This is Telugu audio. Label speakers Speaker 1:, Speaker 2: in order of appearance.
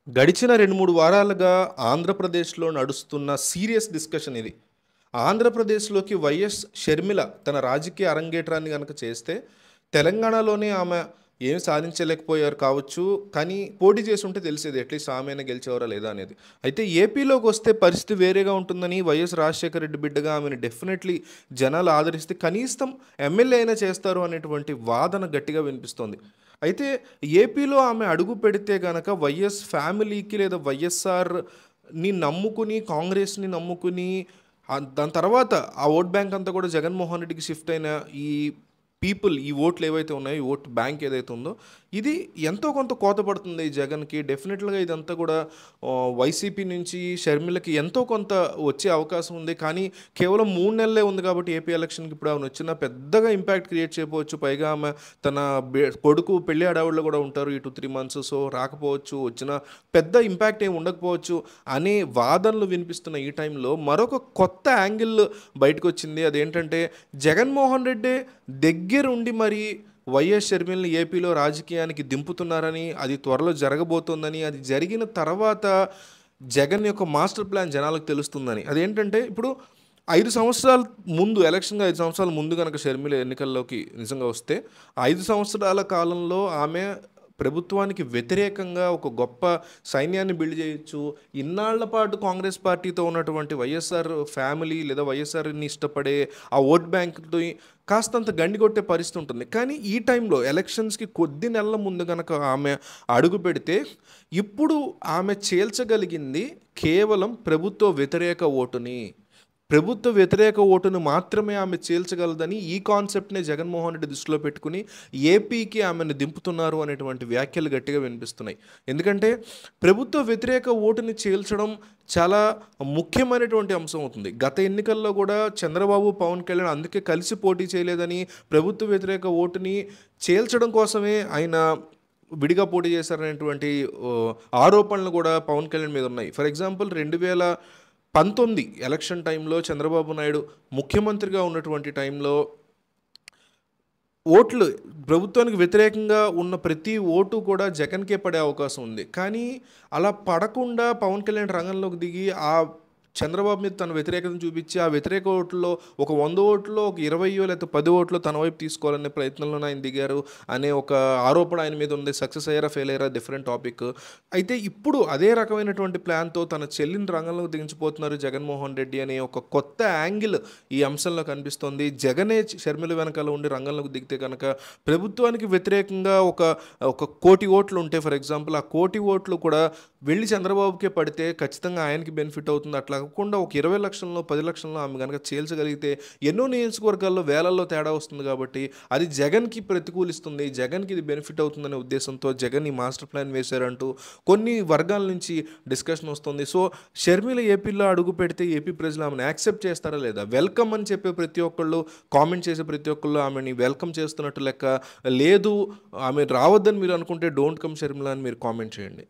Speaker 1: గడిచిన 2, 3 వారాలుగా ఆంధ్రప్రదేశ్‌లో నడుస్తున్న సీరియస్ డిస్కషన్ ఇది. ఆంధ్రప్రదేశ్‌లోకి వైఎస్ షర్మిల తన రాజకీయ అరంగేట్రాన్ని గనక చేస్తే, తెలంగాణలోనే ఆమె ఏమి సాధించలేకపోయారు కావచ్చు. కానీ పోటీ చేసుంటే తెలిసేది అట్‌లీస్ట్ ఆమెైనా గెలిచేవారా లేదా అనేది. అయితే ఏపీలోకొస్తే పరిస్థితి వేరేగా ఉంటుందని వైఎస్ రాజశేఖర రెడ్డి బిడ్డగా ఆమెను డెఫినెట్‌లీ జనాలు ఆదరిస్తే కనీసం ఎమ్మెల్యే అయినా చేస్తారు అనేటువంటి వాదన గట్టిగా వినిపిస్తోంది. అయితే ఏపీలో ఆమె అడుగు పెడితే గనక వైఎస్ ఫ్యామిలీకి లేదా వైఎస్ఆర్‌ని నమ్ముకుని, కాంగ్రెస్‌ని నమ్ముకుని దాని తర్వాత ఆ ఓట్ బ్యాంక్ అంతా కూడా జగన్మోహన్ రెడ్డికి షిఫ్ట్ అయిన ఈ పీపుల్, ఈ ఓట్లు ఏవైతే ఉన్నాయో, ఈ ఓట్ బ్యాంక్ ఏదైతే ఉందో, ఇది ఎంతో కొంత కోత పడుతుంది ఈ జగన్‌కి. డెఫినెట్‌గా ఇదంతా కూడా వైసీపీ నుంచి షర్మిలకి ఎంతో కొంత వచ్చే అవకాశం ఉంది. కానీ కేవలం 3 నెలలే ఉంది కాబట్టి ఏపీ ఎలక్షన్‌కి ఇప్పుడు ఆమె వచ్చిన పెద్దగా ఇంపాక్ట్ క్రియేట్ చేయకపోవచ్చు. పైగా ఆమె తన కొడుకు పెళ్లి హడావుడిలో కూడా ఉంటారు ఈ 2, 3 మంత్స్. సో రాకపోవచ్చు, వచ్చిన పెద్ద ఇంపాక్ట్ ఏమి ఉండకపోవచ్చు అనే వాదనలు వినిపిస్తున్న ఈ టైంలో మరొక కొత్త యాంగిల్ బయటకు వచ్చింది. అదేంటంటే జగన్మోహన్ రెడ్డి దగ్గరుండి మరి వైఎస్ షర్మిలని ఏపీలో రాజకీయానికి దింపుతున్నారని, అది త్వరలో జరగబోతోందని, అది జరిగిన తర్వాత జగన్ యొక్క మాస్టర్ ప్లాన్ జనాలకు తెలుస్తుందని. అదేంటంటే ఇప్పుడు 5 సంవత్సరాల ముందు, ఎలక్షన్‌గా 5 సంవత్సరాల ముందు గనక షర్మిల ఎన్నికల్లోకి నిజంగా వస్తే, 5 సంవత్సరాల కాలంలో ఆమె ప్రభుత్వానికి వ్యతిరేకంగా ఒక గొప్ప సైన్యాన్ని బిల్డ్ చేయొచ్చు. ఇన్నాళ్ల పాటు కాంగ్రెస్ పార్టీతో ఉన్నటువంటి వైఎస్ఆర్ ఫ్యామిలీ లేదా వైఎస్ఆర్‌ని ఇష్టపడే ఆ ఓట్ బ్యాంక్‌ని కాస్తంత గండికొట్టే పరిస్థితి ఉంటుంది. కానీ ఈ టైంలో ఎలక్షన్స్‌కి కొద్ది నెలల ముందు గనక ఆమె అడుగు పెడితే, ఇప్పుడు ఆమె చీల్చగలిగింది కేవలం ప్రభుత్వ వ్యతిరేక ఓటుని. ప్రభుత్వ వ్యతిరేక ఓటును మాత్రమే ఆమె చీల్చగలదని ఈ కాన్సెప్ట్‌నే జగన్మోహన్ రెడ్డి దృష్టిలో పెట్టుకుని ఏపీకి ఆమెను దింపుతున్నారు అనేటువంటి వ్యాఖ్యలు గట్టిగా వినిపిస్తున్నాయి. ఎందుకంటే ప్రభుత్వ వ్యతిరేక ఓటుని చీల్చడం చాలా ముఖ్యమైనటువంటి అంశం అవుతుంది. గత ఎన్నికల్లో కూడా చంద్రబాబు, పవన్ కళ్యాణ్ అందుకే కలిసి పోటీ చేయలేదని, ప్రభుత్వ వ్యతిరేక ఓటుని చీల్చడం కోసమే ఆయన విడిగా పోటీ చేశారనేటువంటి ఆరోపణలు కూడా పవన్ కళ్యాణ్ మీద ఉన్నాయి. ఫర్ ఎగ్జాంపుల్ 2019 ఎలక్షన్ టైంలో చంద్రబాబు నాయుడు ముఖ్యమంత్రిగా ఉన్నటువంటి టైంలో ఓట్లు ప్రభుత్వానికి వ్యతిరేకంగా ఉన్న ప్రతి ఓటు కూడా జగన్కే పడే అవకాశం ఉంది. కానీ అలా పడకుండా పవన్ కళ్యాణ్ రంగంలోకి దిగి ఆ చంద్రబాబు మీద తన వ్యతిరేకతను చూపించి, ఆ వ్యతిరేక ఓట్లలో ఒక 100 ఓట్లో ఒక 20 లేకపోతే 10 ఓట్లు తన వైపు తీసుకోవాలనే ప్రయత్నంలోనే ఆయన దిగారు అనే ఒక ఆరోపణ ఆయన మీద ఉంది. సక్సెస్ అయ్యారా, ఫెయిల్ అయ్యారా డిఫరెంట్ టాపిక్. అయితే ఇప్పుడు అదే రకమైనటువంటి ప్లాన్తో తన చెల్లిని రంగంలోకి దించిపోతున్నారు జగన్మోహన్ రెడ్డి అనే ఒక కొత్త యాంగిల్ ఈ అంశంలో కనిపిస్తోంది. జగనే షర్మిల వెనకాల ఉండి రంగంలోకి దిగితే కనుక ప్రభుత్వానికి వ్యతిరేకంగా ఒక కోటి ఓట్లు ఉంటే, ఫర్ ఎగ్జాంపుల్, ఆ కోటి ఓట్లు కూడా వెళ్ళి చంద్రబాబుకే పడితే ఖచ్చితంగా ఆయనకి బెనిఫిట్ అవుతుంది. అట్లా కాకుండా ఒక 20 లక్షల్లో 10 లక్షల్లో ఆమె కనుక చీల్చగలిగితే ఎన్నో నియోజకవర్గాల్లో వేలల్లో తేడా వస్తుంది. కాబట్టి అది జగన్కి ప్రతికూలిస్తుంది, జగన్కి ఇది బెనిఫిట్ అవుతుందనే ఉద్దేశంతో జగన్ ఈ మాస్టర్ ప్లాన్ వేశారంటూ కొన్ని వర్గాల నుంచి డిస్కషన్ వస్తుంది. సో షర్మిల ఏపీలో అడుగు పెడితే ఏపీ ప్రజలు ఆమెను యాక్సెప్ట్ చేస్తారా లేదా? వెల్కమ్ అని చెప్పే ప్రతి ఒక్కళ్ళు, కామెంట్ చేసే ప్రతి ఒక్కళ్ళు ఆమెని వెల్కమ్ చేస్తున్నట్టు లెక్క. లేదు ఆమె రావద్దని మీరు అనుకుంటే డోంట్ కమ్ షర్మిల అని మీరు కామెంట్ చేయండి.